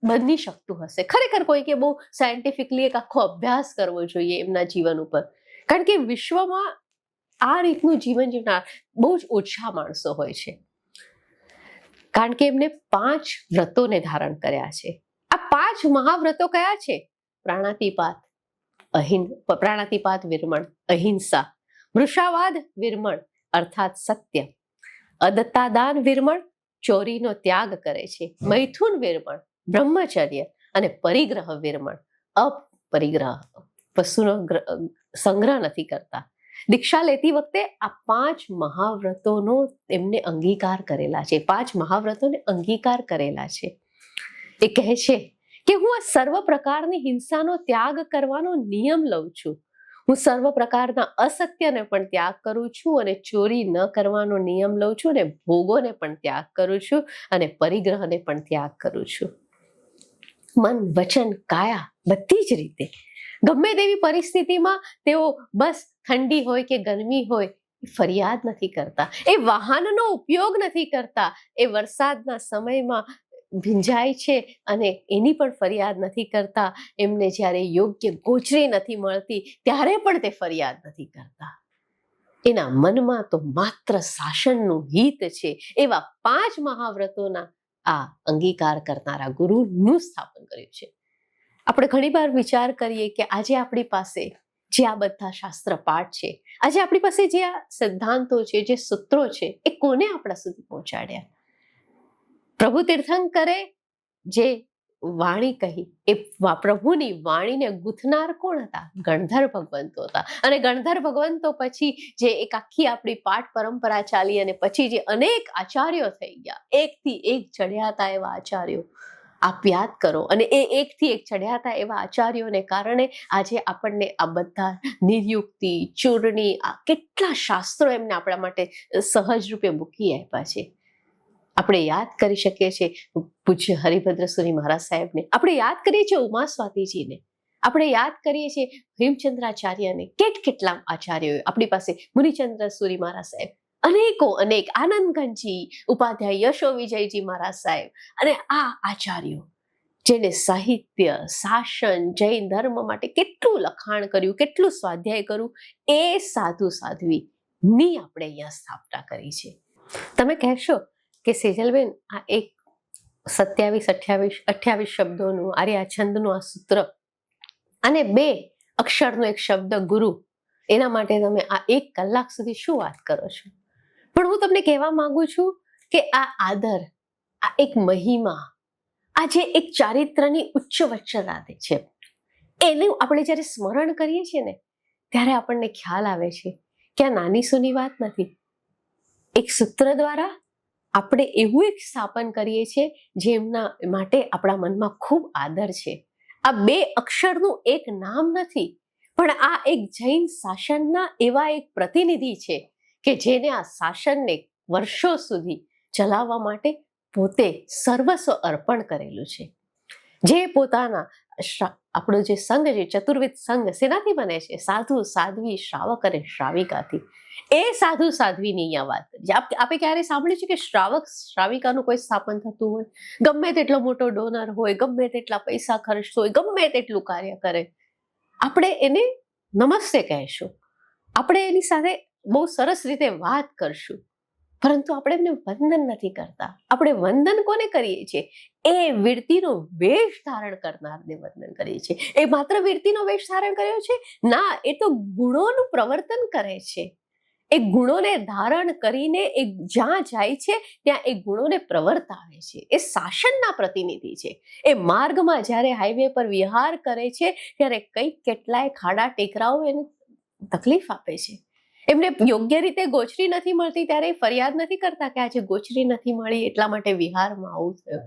S3: બની શકતું હશે. ખરેખર કોઈ કે બહુ સાયન્ટિફિકલી એક આખો અભ્યાસ કરવો જોઈએ એમના જીવન ઉપર, કારણ કે વિશ્વમાં આ રીતનું જીવન જીવનાર બહુ જ ઓછા માણસો હોય છે. કારણ કે એમને 5 વ્રતોને ધારણ કર્યા છે. આ 5 મહાવ્રતો કયા છે? પ્રાણાતિપાત વિરમણ, અહિંસા, મૃષાવાદ વિરમણ અર્થાત સત્ય, અદત્તાદાન વિરમણ, ચોરીનો ત્યાગ કરે છે, મૈથુન વિરમણ, બ્રહ્મચર્ય, અને પરિગ્રહ વિરમણ, અપરિગ્રહ, વસ્તુનો સંગ્રહ નથી કરતા. દીક્ષા લેતી વખતે આ 5 મહાવ્રતોનો એમને અંગીકાર કરેલા છે. 5 મહાવ્રતોને અંગીકાર કરેલા છે. એ કહે છે કે હું આ સર્વ પ્રકારની હિંસાનો ત્યાગ કરવાનો નિયમ લઉં છું. હું સર્વ પ્રકારના અસત્યને પણ ત્યાગ કરું છું, અને ચોરી ન કરવાનો નિયમ લઉં છું, અને ભોગોને પણ ત્યાગ કરું છું, અને પરિગ્રહને પણ ત્યાગ કરું છું. મન, વચન, કાયા બધી જ રીતે ગમે તેવી પરિસ્થિતિમાં તેઓ બસ ઠંડી હોય કે ગરમી હોય ફરિયાદ નથી કરતા. એ વાહનનો ઉપયોગ નથી કરતા. એ વરસાદના સમયમાં ભીંજાય છે અને એની પણ ફરિયાદ નથી કરતા. એમને જ્યારે યોગ્ય ગોચરી નથી મળતી ત્યારે પણ તે ફરિયાદ નથી કરતા. એના મનમાં તો માત્ર શાસનનું હિત છે. એવા 5 મહાવ્રતોના આ અંગીકાર કરનારા ગુરુનું સ્થાપન કર્યું છે. આપણે ઘણીવાર વિચાર કરીએ કે આજે આપણી પાસે જે આ બધા શાસ્ત્ર પાઠ છે, આજે આપણી પાસે જે આ સિદ્ધાંતો છે, જે સૂત્રો છે, એ કોને આપણા સુધી પહોંચાડ્યા? પ્રભુ તીર્થંકરે જે વાણી કહી એ પ્રભુની વાણીને ગૂંથનાર કોણ હતા? ગણધર ભગવંતો હતા. અને ગણધર ભગવંતો પછી જે એક આખી આપણી પાઠ પરંપરા ચાલી, અને પછી જે અનેક આચાર્યો થઈ ગયા, એકથી એક ચડ્યા હતા એવા આચાર્યો આપ યાદ કરો. અને એ એકથી એક ચડ્યા હતા એવા આચાર્યોને કારણે આજે આપણને આ બધા નિર્યુક્તિ, ચૂર્ણી, આ કેટલા શાસ્ત્રો એમને આપણા માટે સહજ રૂપે મૂકી આપ્યા છે. આપણે યાદ કરી શકીએ છીએ પૂજ્ય હરિભદ્રસુરી મહારાજ સાહેબને, આપણે યાદ કરીએ છીએ ઉમા સ્વાતીજીને, આપણે યાદ કરીએ છીએ હેમચંદ્રાચાર્યને, કેટલા આચાર્યો આપણી પાસે, મુનિચંદ્ર સુરી મહારાજ સાહેબ, અનેક આનંદગંજી ઉપાધ્યાય, યશો વિજયજી મહારાજ સાહેબ, અને આ આચાર્યો જેને સાહિત્ય, શાસન, જૈન ધર્મ માટે કેટલું લખાણ કર્યું, કેટલું સ્વાધ્યાય કર્યું, એ સાધુ સાધ્વીની આપણે અહીંયા સ્થાપના કરી છે. તમે કહેશો કે સેજલબેન આ એક 27-28 શબ્દોનું આર્યા છંદનું આ સૂત્ર અને 2 અક્ષરનો એક શબ્દ ગુરુ, એના માટે તમે આ 1 કલાક સુધી શું વાત કરો છો? પણ હું તમને કહેવા માંગુ છું કે આ આદર, આ એક મહિમા, આ જે એક ચારિત્રની ઉચ્ચ વચ્ચ રાધે છે, એનું આપણે જ્યારે સ્મરણ કરીએ છીએ ને ત્યારે આપણને ખ્યાલ આવે છે કે આ નાની સૂની વાત નથી. એક સૂત્ર દ્વારા આપણે એવું એક સ્થાપન કરીએ છીએ જેમના માટે આપણા મનમાં ખૂબ આદર છે. આ 2 અક્ષરનું એક નામ નથી, પણ આ એક જૈન શાસનના એવા એક પ્રતિનિધિ છે કે જેને આ શાસનને વર્ષો સુધી ચલાવવા માટે પોતે સર્વસ્વ અર્પણ કરેલું છે. જે પોતાના આપણો જે સંઘ છે, ચતુર્વિધ સંઘ શેનાથી બને છે? સાધુ, સાધ્વી, શ્રાવક અને શ્રાવિકાથી. એ સાધુ સાધ્વીની અહીંયા વાત કરી. આપણે ક્યારે સાંભળ્યું છે કે શ્રાવક શ્રાવિકાનું કોઈ સ્થાપન થતું હોય? ગમે તેટલો મોટો ડોનર હોય, ગમે તેટલા પૈસા ખર્ચતો હોય, ગમે તેટલું કાર્ય કરે, આપણે એને નમસ્તે કહેશું, આપણે એની સાથે બહુ સરસ રીતે વાત કરશું, પરંતુ આપણે એમને વંદન નથી કરતા. આપણે વંદન કોને કરીએ છીએ? એ વીરતીનો વેશ ધારણ કરનારને વંદન કરીએ છીએ. એ માત્ર વીરતીનો વેશ ધારણ કર્યો છે? ના, એ તો ગુણોનું પ્રવર્તન કરે છે. એ ગુણોને ધારણ કરીને એ જ્યાં જાય છે ત્યાં એ ગુણોને પ્રવર્તાવે છે. એ શાસનના પ્રતિનિધિ છે. એ માર્ગમાં જ્યારે હાઈવે પર વિહાર કરે છે ત્યારે કંઈક કેટલાય ખાડા ટેકરાઓ એને તકલીફ આપે છે. એમને યોગ્ય રીતે ગોચરી નથી મળતી ત્યારે એ ફરિયાદ નથી કરતા કે આજે ગોચરી નથી મળી એટલા માટે વિહારમાં આવું થયું.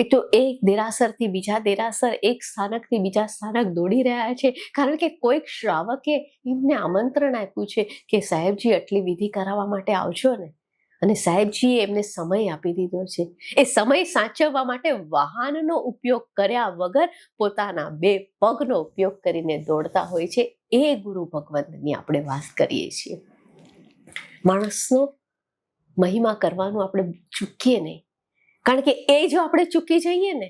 S3: એ તો એક દેરાસરથી બીજા દેરાસર, એક સ્થાનકથી બીજા સ્થાનક દોડી રહ્યા છે, કારણ કે કોઈક શ્રાવકે એમને આમંત્રણ આપ્યું છે કે સાહેબજી આટલી વિધિ કરાવવા માટે આવજો ને. અને સાહેબજીએ એમને સમય આપી દીધો છે. એ સમય સાચવવા માટે વાહનનો ઉપયોગ કર્યા વગર પોતાના 2 પગનો ઉપયોગ કરીને દોડતા હોય છે. એ ગુરુ ભગવંતની આપણે વાત કરીએ છીએ. માણસનો મહિમા કરવાનું આપણે ચૂકીએ નહીં, કારણ કે એ જો આપણે ચૂકી જઈએ ને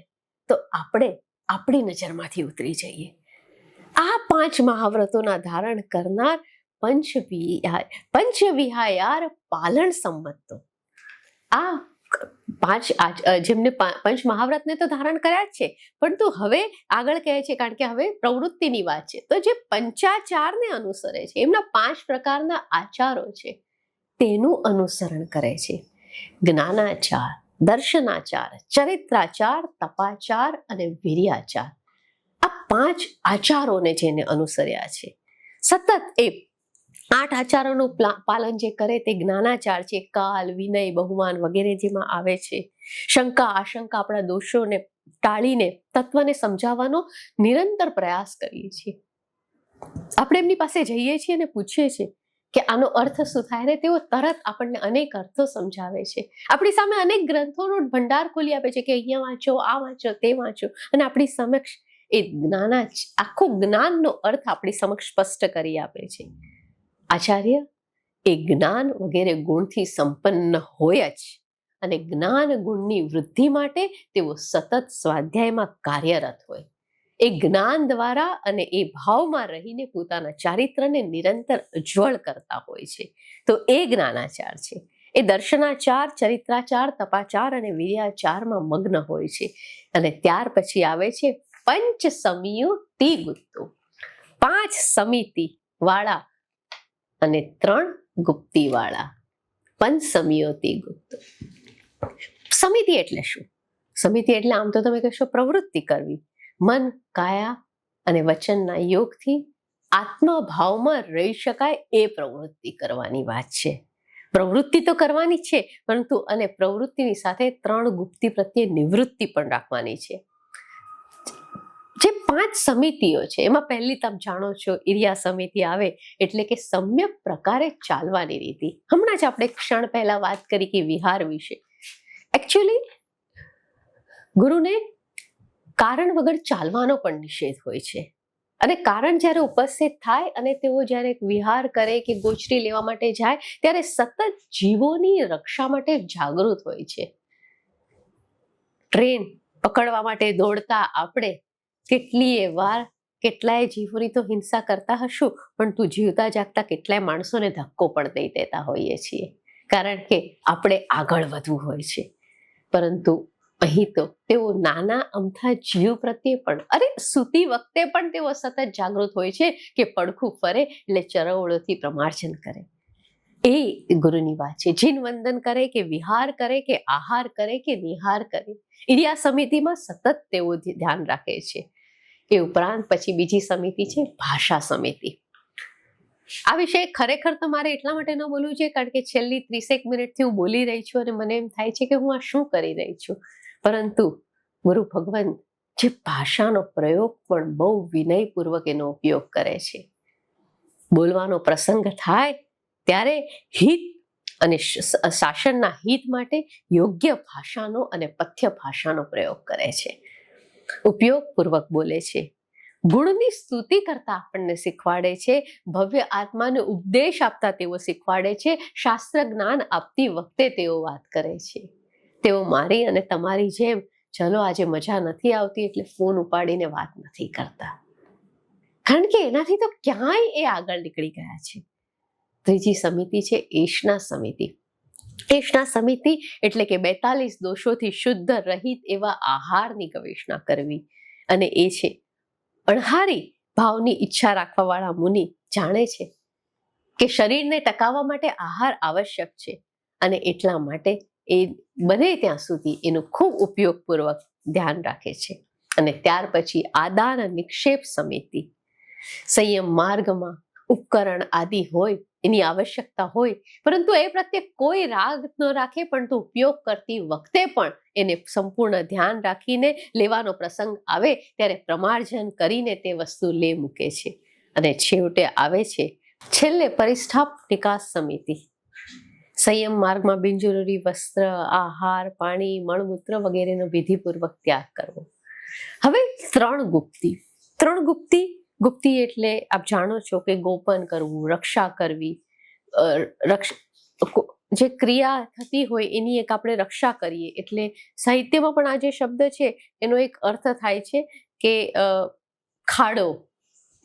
S3: તો આપણે આપણી નજરમાંથી ઉતરી જઈએ. આ 5 મહાવ્રતોના ધારણ કરનાર પંચવિહાયાર પાલન સંમતો, આ 5 જેમને પંચ મહાવ્રતને તો ધારણ કર્યા જ છે, પરંતુ હવે આગળ કહે છે, કારણ કે હવે પ્રવૃત્તિની વાત છે, તો જે પંચાચારને અનુસરે છે, એમના 5 પ્રકારના આચારો છે તેનું અનુસરણ કરે છે. જ્ઞાનાચાર, દર્શનાચાર, ચરિત્રાચાર, તપાચાર અને વીર્યાચાર. આ 5 આચારોને જેને અનુસર્યા છે, સતત એ 8 આચારોનું પાલન જે કરે તે જ્ઞાનાચાર છે. કાલ, વિનય, બહુમાન વગેરે જેમાં આવે છે. શંકા આશંકા, આપણા દોષોને ટાળીને તત્વને સમજાવવાનો નિરંતર પ્રયાસ કરીએ છીએ. આપણે એમની પાસે જઈએ છીએ અને પૂછીએ છીએ કે આનો અર્થ શું થાય, ને તેઓ તરત આપણને અનેક અર્થો સમજાવે છે. આપણી સામે અનેક ગ્રંથોનો ભંડાર ખોલી આપે છે કે અહીંયા વાંચો, આ વાંચો, તે વાંચો, અને આપણી સમક્ષ એ આખો જ્ઞાનનો અર્થ આપણી સમક્ષ સ્પષ્ટ કરી આપે છે. આચાર્ય એ જ્ઞાન વગેરે ગુણથી સંપન્ન હોય જ, અને જ્ઞાન ગુણની વૃદ્ધિ માટે તેઓ સતત સ્વાધ્યાયમાં કાર્યરત હોય. એ જ્ઞાન દ્વારા અને એ ભાવમાં રહીને પોતાના ચારિત્રને નિરંતર ઉજ્જવળ કરતા હોય છે. તો એ જ્ઞાનાચાર છે. એ દર્શનાચાર, ચરિત્રાચાર, તપાચાર અને વીર્યાચારમાં મગ્ન હોય છે. અને ત્યાર પછી આવે છે પંચ સમિયુતિ ગુપ્તો, 5 સમિતિ વાળા અને 3 ગુપ્તી વાળા. પંચ સમિયોતિ ગુપ્તો. સમિતિ એટલે શું? સમિતિ એટલે આમ તો તમે કહેશો પ્રવૃત્તિ કરવી, મન, કાયા અને વચનના યોગથી આત્મભાવમાં રહી શકાય એ પ્રવૃત્તિ કરવાની વાત છે. પ્રવૃત્તિ તો કરવાની છે, પરંતુ અને પ્રવૃત્તિની સાથે 3 ગુપ્તિ પ્રત્યે નિવૃત્તિ પણ રાખવાની છે. જે 5 સમિતિઓ છે એમાં પહેલી તમે જાણો છો ઇરિયા સમિતિ આવે એટલે કે સમ્યક પ્રકારે ચાલવાની રીતિ. હમણાં જ આપણે ક્ષણ પહેલા વાત કરી કે વિહાર વિશે. એકચ્યુઅલી ગુરુને કારણ વગર ચાલવાનો પણ નિષેધ હોય છે, અને કારણ જ્યારે ઉપસ્થિત થાય અને તેઓ જ્યારે વિહાર કરે કે ગોચરી લેવા માટે જાય ત્યારે સતત જીવોની રક્ષા માટે જાગૃત હોય છે. ટ્રેન પકડવા માટે દોડતા આપણે કેટલીય વાર કેટલાય જીવોની તો હિંસા કરતા હશું, પણ તું જીવતા જાગતા કેટલાય માણસોને ધક્કો પણ દઈ દેતા હોઈએ છીએ, કારણ કે આપણે આગળ વધવું હોય છે. પરંતુ અહીં તો તેઓ નાના અમથા જીવ પ્રત્યે પણ સૂતી વખતે પણ તેઓ સતત જાગૃત હોય છે કે પડખું ફરે એટલે ચરવળોથી પ્રમાર્જન કરે. એ ગુરુની વાત છે. જીન વંદન કરે કે વિહાર કરે કે આહાર કરે કે નિહાર કરે, ઇરિયા સમિતિમાં સતત તેઓ ધ્યાન રાખે છે. એ ઉપરાંત પછી બીજી સમિતિ છે ભાષા સમિતિ. આ વિશે ખરેખર તો મારે એટલા માટે ન બોલવું છે કારણ કે છેલ્લી 30 મિનિટથી હું બોલી રહી છું અને મને એમ થાય છે કે હું આ શું કરી રહી છું. પરંતુ ગુરુ ભગવાન જે ભાષાનો પ્રયોગ પણ બહુ વિનયપૂર્વક એનો ઉપયોગ કરે છે. બોલવાનો પ્રસંગ થાય ત્યારે હિત અને શાસનના હિત માટે યોગ્ય ભાષાનો અને પથ્ય ભાષાનો પ્રયોગ કરે છે. ઉપયોગપૂર્વક બોલે છે. ગુણની સ્તુતિ કરતા આપણને શીખવાડે છે. ભવ્ય આત્માને ઉપદેશ આપતા તેઓ શીખવાડે છે. શાસ્ત્ર જ્ઞાન આપતી વખતે તેઓ વાત કરે છે. તેઓ મારી અને તમારી જેમ ચલો આજે મજા નથી આવતી એટલે ફોન ઉપાડીને વાત નથી કરતા, કારણ કે એનાથી તો ક્યાંય એ આગળ નીકળી ગયા છે. ત્રીજી સમિતિ છે એષણા સમિતિ. એષણા સમિતિ એટલે કે 42 દોષોથી શુદ્ધ રહિત એવા આહારની ગવેષણા કરવી. અને એ છે અણહારી ભાવની ઈચ્છા રાખવા વાળા મુનિ જાણે છે કે શરીરને ટકાવવા માટે આહાર આવશ્યક છે અને એટલા માટે એ બને ત્યાં સુધી એનું ખૂબ ઉપયોગપૂર્વક ધ્યાન રાખે છે. અને ત્યાર પછી આદાન નિક્ષેપ સમિતિ. સંયમ માર્ગમાં ઉપકરણ આદિ હોય, એની આવશ્યકતા હોય, પરંતુ એ પ્રત્યે કોઈ રાગ ન રાખે, પરંતુ ઉપયોગ કરતી વખતે પણ એને સંપૂર્ણ ધ્યાન રાખીને લેવાનો પ્રસંગ આવે ત્યારે પ્રમાર્જન કરીને તે વસ્તુ લે મૂકે છે. અને છેવટે આવે છે છેલ્લે પરિસ્થાપ નિકાસ સમિતિ. સંયમ માર્ગમાં બિનજરૂરી વસ્ત્ર, આહાર, પાણી, મળમૂત્ર વગેરેનો વિધિપૂર્વક ત્યાગ કરવો. હવે 3 ગુપ્તિ. 3 ગુપ્તિ એટલે આપ જાણો છો કે ગોપન કરવું, રક્ષા કરવી, જે ક્રિયા થતી હોય એની એક આપણે રક્ષા કરીએ. એટલે સાહિત્યમાં પણ આ જે શબ્દ છે એનો એક અર્થ થાય છે કે ખાડો,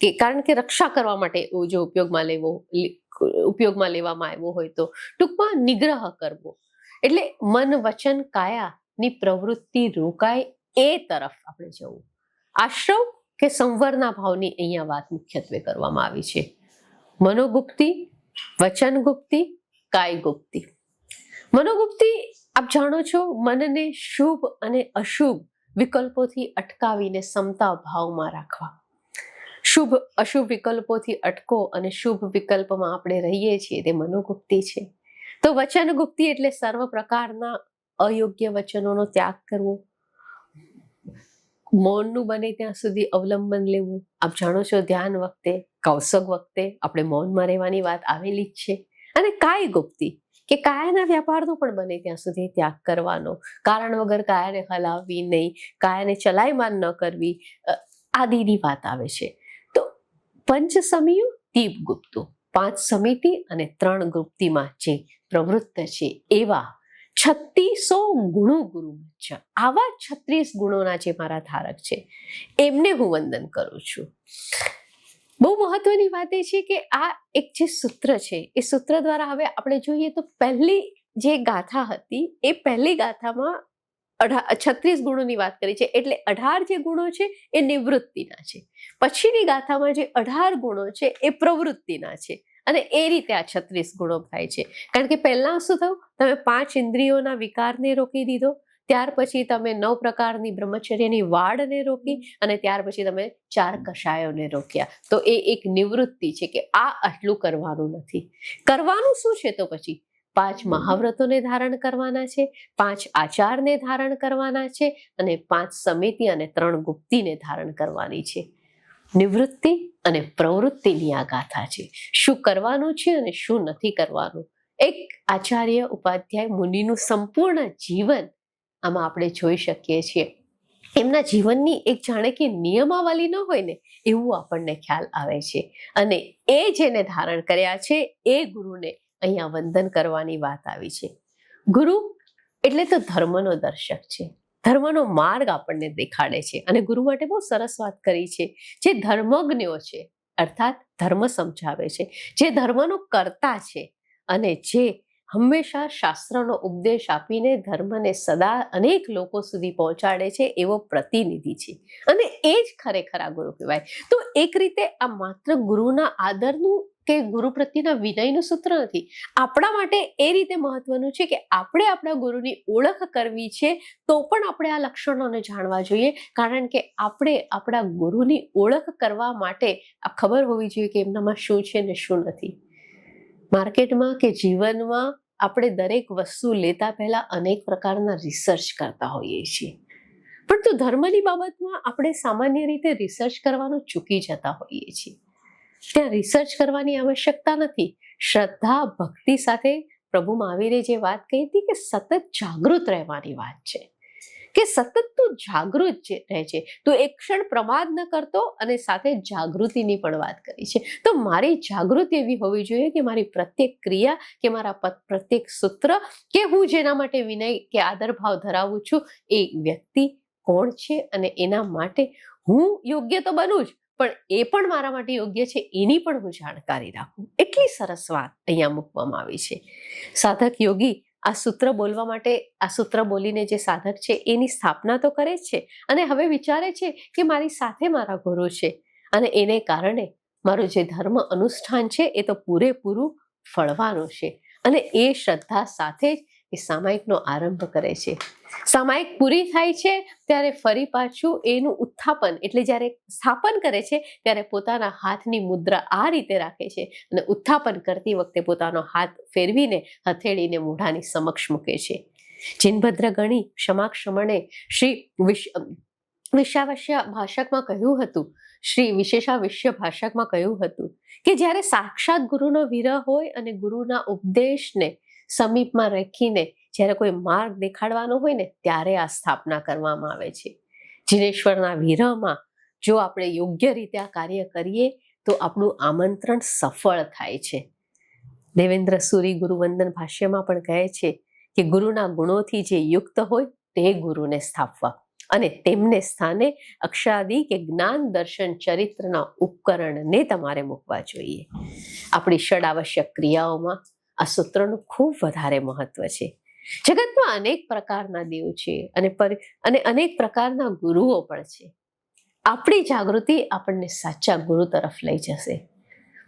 S3: કે કારણ કે રક્ષા કરવા માટે જો ઉપયોગમાં લેવામાં આવ્યો હોય તો ટૂંકમાં નિગ્રહ કરવો. એટલે મન, વચન, કાયાની પ્રવૃત્તિ રોકાય એ તરફ આપણે જવું. આશ્રવ કે સંવરના ભાવની અહીંયા વાત મુખ્યત્વે કરવામાં આવી છે. મનોગુપ્તિ, વચન ગુપ્તિ, કાય ગુપ્તિ. મનોગુપ્તિ આપ જાણો છો, મનને શુભ અને અશુભ વિકલ્પોથી અટકાવીને સમતા ભાવમાં રાખવા. શુભ અશુભ વિકલ્પોથી અટકો અને શુભ વિકલ્પમાં આપણે રહીએ છીએ તે મનોગુપ્તિ છે. તો વચન ગુપ્તિ એટલે સર્વ પ્રકારના અયોગ્ય વચનોનો ત્યાગ કરવો. મૌનનું બને ત્યાં સુધી અવલંબન લેવું. આપ જાણો છો ધ્યાન વખતે, કૌશક વખતે આપણે મૌનમાં રહેવાની વાત આવેલી જ છે. અને કાય ગુપ્તિ કે કાયાના વ્યાપારનો પણ બને ત્યાં સુધી ત્યાગ કરવાનો. કારણ વગર કાયાને હલાવવી નહીં, કાયાને ચલાયમાન ન કરવી આદિની વાત આવે છે. તો પંચસમિયું, દીપ ગુપ્તો, 5 સમિતિ અને 3 ગુપ્તિમાં જે પ્રવૃત્ત છે એવા 3600 ગુણો ગુરુ છે. આવા 36 ગુણોના જે મારા ધારક છે એમને હું વંદન કરું છું. બહુ મહત્વની વાત એ છે કે આ એક જે સૂત્ર છે એ સૂત્ર દ્વારા હવે આપણે જોઈએ તો પહેલી જે ગાથા હતી એ પહેલી ગાથામાં 36 ગુણોની વાત કરી છે. એટલે 18 જે ગુણો છે એ નિવૃત્તિના છે. પછીની ગાથામાં જે 18 ગુણો છે એ પ્રવૃત્તિના છે. અને એ રીતે આ 36 ગુણો થાય છે. કારણ કે પહેલા શું થયું, તમે 5 ઇન્દ્રિયોના વિકારને રોકી દીધો, ત્યાર પછી તમે 9 પ્રકારની બ્રહ્મચર્યની વાડને રોકી અને ત્યાર પછી તમે 4 કષાયોને રોક્યા. તો એ એક નિવૃત્તિ છે કે આ આટલું કરવાનું નથી. કરવાનું શું છે તો પછી 5 મહાવ્રતોને ધારણ કરવાના છે, 5 આચારને ધારણ કરવાના છે અને 5 સમિતિ અને 3 ગુપ્તિને ધારણ કરવાની છે. નિવૃત્તિ અને પ્રવૃત્તિની આ ગાથા છે. શું કરવાનું છે અને શું નથી કરવાનું. એક આચાર્ય ઉપાધ્યાય મુનિનું સંપૂર્ણ જીવન આમાં આપણે જોઈ શકીએ છીએ. એમના જીવનની એક જાણે કે નિયમાવલી ન હોય ને એવું આપણને ખ્યાલ આવે છે. અને એ જેને ધારણ કર્યા છે એ ગુરુને અહીંયા વંદન કરવાની વાત આવી છે. ગુરુ એટલે તો ધર્મનો દર્શક છે, ધર્મનો માર્ગ આપણને દેખાડે છે. અને ગુરુ માટે બહુ સરસ વાત કરી છે. જે ધર્મજ્ઞો છે અર્થાત ધર્મ સમજાવે છે, જે ધર્મનો કર્તા છે અને જે હંમેશા શાસ્ત્રનો ઉપદેશ આપીને ધર્મને સદા અનેક લોકો સુધી પહોંચાડે છે એવો પ્રતિનિધિ છે. અને એ જ ખરેખર આ ગુરુ કહેવાય. તો એક રીતે આ માત્ર ગુરુના આદરનું કે ગુરુ પ્રત્યેના વિનયનું સૂત્ર નથી. આપણા માટે એ રીતે મહત્વનું છે કે આપણે આપણા ગુરુની ઓળખ કરવી છે તો પણ આપણે આ લક્ષણોને જાણવા જોઈએ, કારણ કે આપણે આપણા ગુરુની ઓળખ કરવા માટે આ ખબર હોવી જોઈએ કે એમનામાં શું છે ને શું નથી. માર્કેટમાં કે જીવનમાં આપણે દરેક વસ્તુ લેતા પહેલા અનેક પ્રકારના રિસર્ચ કરતા હોઈએ છીએ, પરંતુ ધર્મની બાબતમાં આપણે સામાન્ય રીતે રિસર્ચ કરવાનું ચૂકી જતા હોઈએ છીએ. ત્યાં રિસર્ચ કરવાની આવશ્યકતા નથી. શ્રદ્ધા ભક્તિ સાથે પ્રભુ મહાવીરે જે વાત કહી હતી કે સતત જાગૃત રહેવાની વાત છે, કે સતત તું જાગૃત રહે છે, તું એક ક્ષણ પ્રમાદ ન કરતો, અને સાથે જાગૃતિની પણ વાત કરી છે. તો મારી જાગૃતિ એવી હોવી જોઈએ કે મારી પ્રત્યેક ક્રિયા કે મારા પ્રત્યેક સૂત્ર કે હું જેના માટે વિનય કે આદર ભાવ ધરાવું છું એ વ્યક્તિ કોણ છે અને એના માટે હું યોગ્ય તો બનું જ, પણ એ પણ મારા માટે યોગ્ય છે એની પણ હું જાણકારી રાખું. એટલી સરસ વાત અહીંયા મૂકવામાં આવી છે. સાધક યોગી આ સૂત્ર બોલવા માટે, આ સૂત્ર બોલીને જે સાધક છે એની સ્થાપના તો કરે જ છે, અને હવે વિચારે છે કે મારી સાથે મારા ગુરુ છે અને એને કારણે મારું જે ધર્મ અનુષ્ઠાન છે એ તો પૂરેપૂરું ફળવાનું છે. અને એ શ્રદ્ધા સાથે જ એ સામાયિકનો આરંભ કરે છે. સામાયિક પૂરી થાય છે ત્યારે ફરી પાછું એનું ઉત્થાપન, એટલે જ્યારે સ્થાપન કરે છે ત્યારે પોતાના હાથની મુદ્રા આ રીતે રાખે છે અને ઉત્થાપન કરતી વખતે પોતાનો હાથ ફેરવીને હથેળીને મોઢાની સમક્ષ મૂકે છે. જિનભદ્ર ગણી ક્ષમાક્ષમણે શ્રી વિશાવસ્ય ભાષકમાં કહ્યું હતું, શ્રી વિશેષાવિષ્ય ભાષકમાં કહ્યું હતું કે જ્યારે સાક્ષાત ગુરુનો વિરહ હોય અને ગુરુના ઉપદેશને સમીપમાં રાખીને જ્યારે કોઈ માર્ગ દેખાડવાનો હોય ને ત્યારે આ સ્થાપના કરવામાં આવે છે. જિનેશ્વરના વિરહમાં જો આપણે યોગ્ય રીતે આ કાર્ય કરીએ તો આપણું આમંત્રણ સફળ થાય છે. દેવેન્દ્ર સુરી ગુરુવંદન ભાષ્યમાં પણ કહે છે કે ગુરુના ગુણોથી જે યુક્ત હોય તે ગુરુને સ્થાપવા અને તેમને સ્થાને અક્ષાદી કે જ્ઞાન દર્શન ચરિત્રના ઉપકરણને તમારે મૂકવા જોઈએ. આપણી ષડ ક્રિયાઓમાં આ સૂત્રનું ખૂબ વધારે મહત્વ છે. જગતમાં અનેક પ્રકારના દેવ છે અને અનેક પ્રકારના ગુરુઓ પણ છે. આપણી જાગૃતિ આપણને સાચા ગુરુ તરફ લઈ જશે.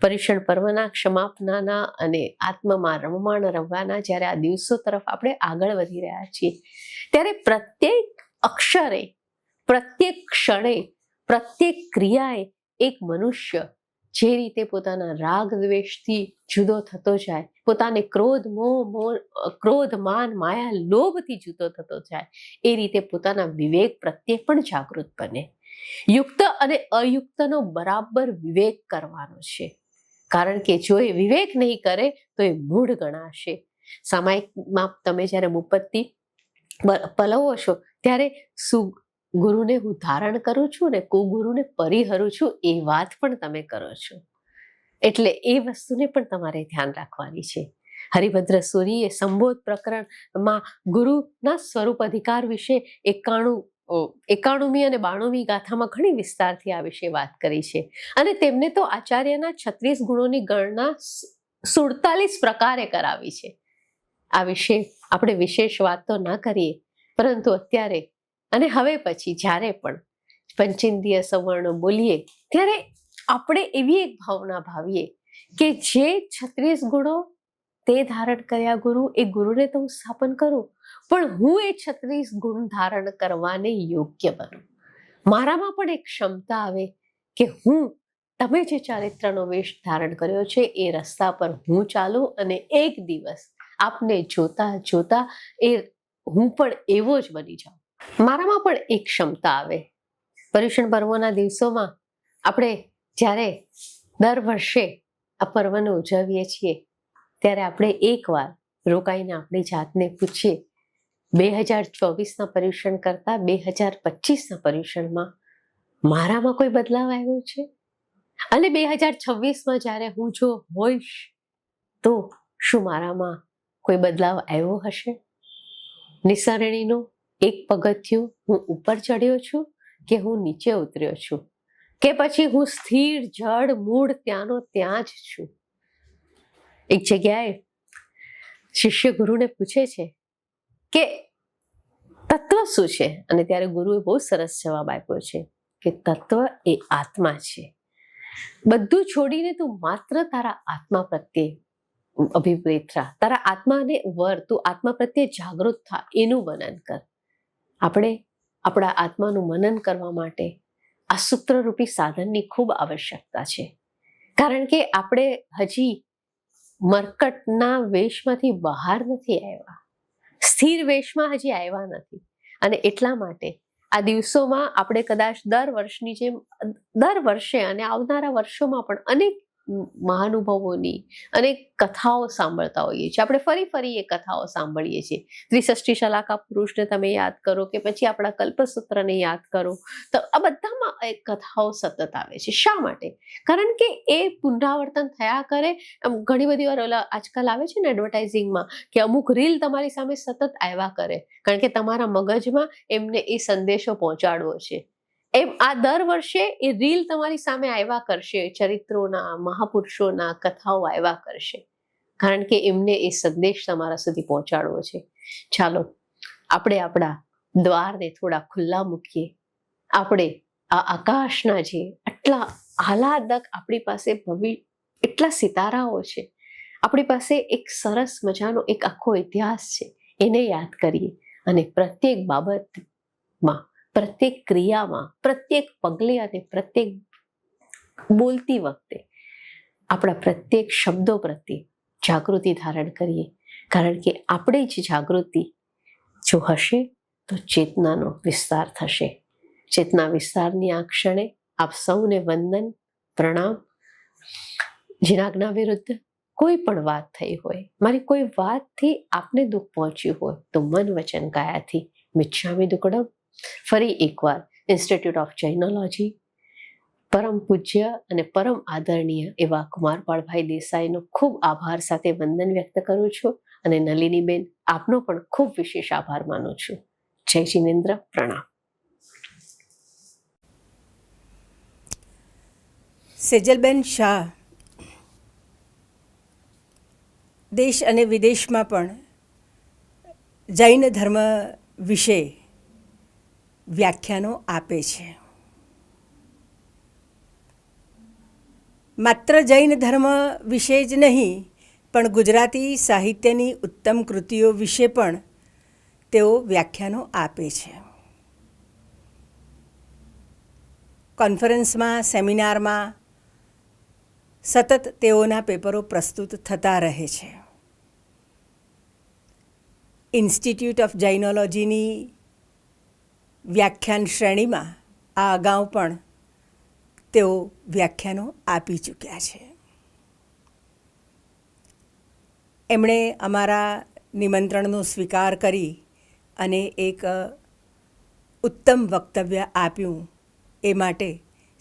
S3: પર્યુષણ પર્વના ક્ષમાપનાના અને આત્મમાં રમમાણ રમવાના જ્યારે આ દિવસો તરફ આપણે આગળ વધી રહ્યા છીએ ત્યારે પ્રત્યેક અક્ષરે, પ્રત્યેક ક્ષણે, પ્રત્યેક ક્રિયાએ એક મનુષ્ય જે રીતે પોતાના રાગ દ્વેષથી જુદો થતો જાય, પોતાને ક્રોધ માન માયા લોભથી જુદો થતો જાય, એ રીતે પોતાના વિવેક પ્રત્યે પણ જાગૃત બને. યુક્ત અને અયુક્તનો બરાબર વિવેક કરવાનો છે, કારણ કે જો એ વિવેક નહીં કરે તો એ મૂઢ ગણાશે. સામાયિકમાં તમે જ્યારે મુપત્તિ પલવો છો ત્યારે ગુરુને હું ધારણ કરું છું ને કુગુરુને પરિહરું છું એ વાત પણ તમે કરો છો, એટલે એ વસ્તુને પણ તમારે ધ્યાન રાખવાની છે. હરિભદ્ર સુરીએ સંબોધ પ્રકરણમાં ગુરુના સ્વરૂપ અધિકાર વિશે 91મી અને 92મી ગાથામાં ઘણી વિસ્તારથી આ વિશે વાત કરી છે, અને તેમને તો આચાર્યના 36 ગુણોની ગણના 47 પ્રકારે કરાવી છે. આ વિશે આપણે વિશેષ વાત તો ન કરીએ, પરંતુ અત્યારે અને હવે પછી જ્યારે પણ પંચેન્દ્રિય સવર્ણ બોલીએ ત્યારે આપણે એવી એક ભાવના ભાવીએ કે જે 36 ગુણો તે ધારણ કર્યા ગુરુ, એ ગુરુને તો હું સ્થાપન કરું, પણ હું એ 36 ગુણ ધારણ કરવાને યોગ્ય બનું. મારામાં પણ એક ક્ષમતા આવે કે તમે જે ચારિત્રનો વેશ ધારણ કર્યો છે એ રસ્તા પર હું ચાલું અને એક દિવસ આપને જોતા જોતા એ હું પણ એવો જ બની જાઉં. મારામાં પણ એક ક્ષમતા આવે. પર્યુષણ પર્વના દિવસોમાં આપણે જ્યારે દર વર્ષે આ પર્વને ઉજવીએ છીએ ત્યારે આપણે એકવાર રોકાઈને આપણી જાતને પૂછીએ 2024ના પર્યુષણ કરતા 2025ના પર્યુષણમાં મારામાં કોઈ બદલાવ આવ્યો છે? અને 2026માં જ્યારે હું જો હોઈશ તો શું મારામાં કોઈ બદલાવ આવ્યો હશે? નિસરણીનું એક પગથિયું હું ઉપર ચડ્યો છું કે હું નીચે ઉતર્યો છું, કે પછી હું સ્થિર જડ મૂળ ત્યાંનો ત્યાં જ છું? એક જગ્યાએ શિષ્ય ગુરુને પૂછે છે કે તત્વ શું છે? અને ત્યારે ગુરુએ બહુ સરસ જવાબ આપ્યો છે કે તત્વ એ આત્મા છે. બધું છોડીને તું માત્ર તારા આત્મા પ્રત્યે અભિપ્રેત થા, તારા આત્માને વર, તું આત્મા પ્રત્યે જાગૃત થા, એનું મનન કર. આપણે આપણા આત્માનું મનન કરવા માટે આ સૂત્રરૂપી સાધનની ખૂબ આવશ્યકતા છે. કારણ કે આપણે હજી મરકટના વેશમાંથી બહાર નથી આવ્યા, સ્થિર વેશમાં હજી આવ્યા નથી. અને એટલા માટે આ દિવસોમાં આપણે કદાચ દર વર્ષની જેમ દર વર્ષે અને આવનારા વર્ષોમાં પણ અનેક મહાનુભાવોની અનેક કથાઓ સાંભળતા હોઈએ છીએ. આપણે ફરી ફરી એ કથાઓ સાંભળીએ છીએ. ત્રિષષ્ટિ શલાકા પુરુષને તમે યાદ કરો કે પછી આપણા કલ્પસૂત્રને યાદ કરો, તો આ બધામાં એ કથાઓ સતત આવે છે. શા માટે? કારણ કે એ પુનરાવર્તન થયા કરે. ઘણી બધી વાર ઓલા આજકાલ આવે છે ને એડવર્ટાઇઝિંગમાં કે અમુક રીલ તમારી સામે સતત આવ્યા કરે, કારણ કે તમારા મગજમાં એમને એ સંદેશો પહોંચાડવો છે. એમ આ દર વર્ષે એ રીલ તમારી સામે આવ્યા કરશે, ચરિત્રોના, મહાપુરુષોના કથાઓ આવ્યા કરશે, કારણ કે એમને એ સંદેશ તમારા સુધી પહોંચાડવો છે. ચાલો આપણે આપણા દ્વારને થોડા ખુલ્લા મૂકીએ. આપણે આ આકાશના જે આટલા આહલાદક આપણી પાસે એટલા સિતારાઓ છે, આપણી પાસે એક સરસ મજાનો એક આખો ઇતિહાસ છે, એને યાદ કરીએ. અને પ્રત્યેક બાબતમાં, પ્રત્યેક ક્રિયામાં, પ્રત્યેક પગલે અને પ્રત્યેક બોલતી વખતે આપણા પ્રત્યેક શબ્દો પ્રત્યે જાગૃતિ ધારણ કરીએ. કારણ કે આપણે જ જાગૃતિ જો હશે તો ચેતનાનો વિસ્તાર થશે. ચેતના વિસ્તારની આ ક્ષણે આપ સૌને વંદન, પ્રણામ. જીનાજ્ઞા વિરુદ્ધ કોઈ પણ વાત થઈ હોય, મારી કોઈ વાતથી આપને દુઃખ પહોંચ્યું હોય તો મન વચન કાયાથી મિચ્છામિ દુક્કડમ. ફરી એકવાર ઇન્સ્ટિટ્યૂટ ઓફ જૈનોલોજી, પરમ પૂજ્ય અને પરમ આદરણીય એવા કુમારપાળભાઈ દેસાઈનો ખૂબ આભાર સાથે વંદન વ્યક્ત કરું છું. અને નલિનીબેન, આપનો પણ ખૂબ વિશેષ આભાર માનું છું. જય જિનેન્દ્ર, પ્રણામ.
S2: સેજલબેન શાહ દેશ અને વિદેશમાં પણ જૈન ધર્મ વિશે વ્યાખ્યાનો આપે છે. માત્ર જૈન ધર્મ વિશે જ નહીં, પણ ગુજરાતી સાહિત્યની ઉત્તમ કૃતિઓ વિશે પણ તેઓ વ્યાખ્યાનો આપે છે. કોન્ફરન્સમાં, સેમિનારમાં સતત તેઓના પેપરો પ્રસ્તુત થતા રહે છે. ઇન્સ્ટિટ્યૂટ ઓફ જૈનોલોજીની વ્યાખ્યાન શ્રેણીમાં આ અગાઉ પણ તેઓ વ્યાખ્યાનો આપી ચૂક્યા છે. એમણે અમારા નિમંત્રણનો સ્વીકાર કરી અને એક ઉત્તમ વક્તવ્ય આપ્યું, એ માટે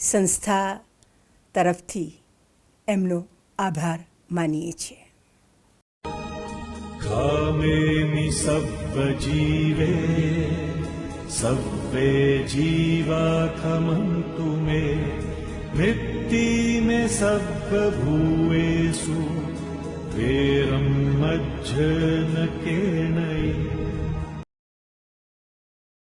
S2: સંસ્થા તરફથી એમનો આભાર માનીએ છીએ.
S4: કામેમિ સર્વ જીવે સર્વે જીવા ખમંતુ મે વૃત્તિ મે સર્વ ભૂએષુ વેરમ મજ્જન કેણૈ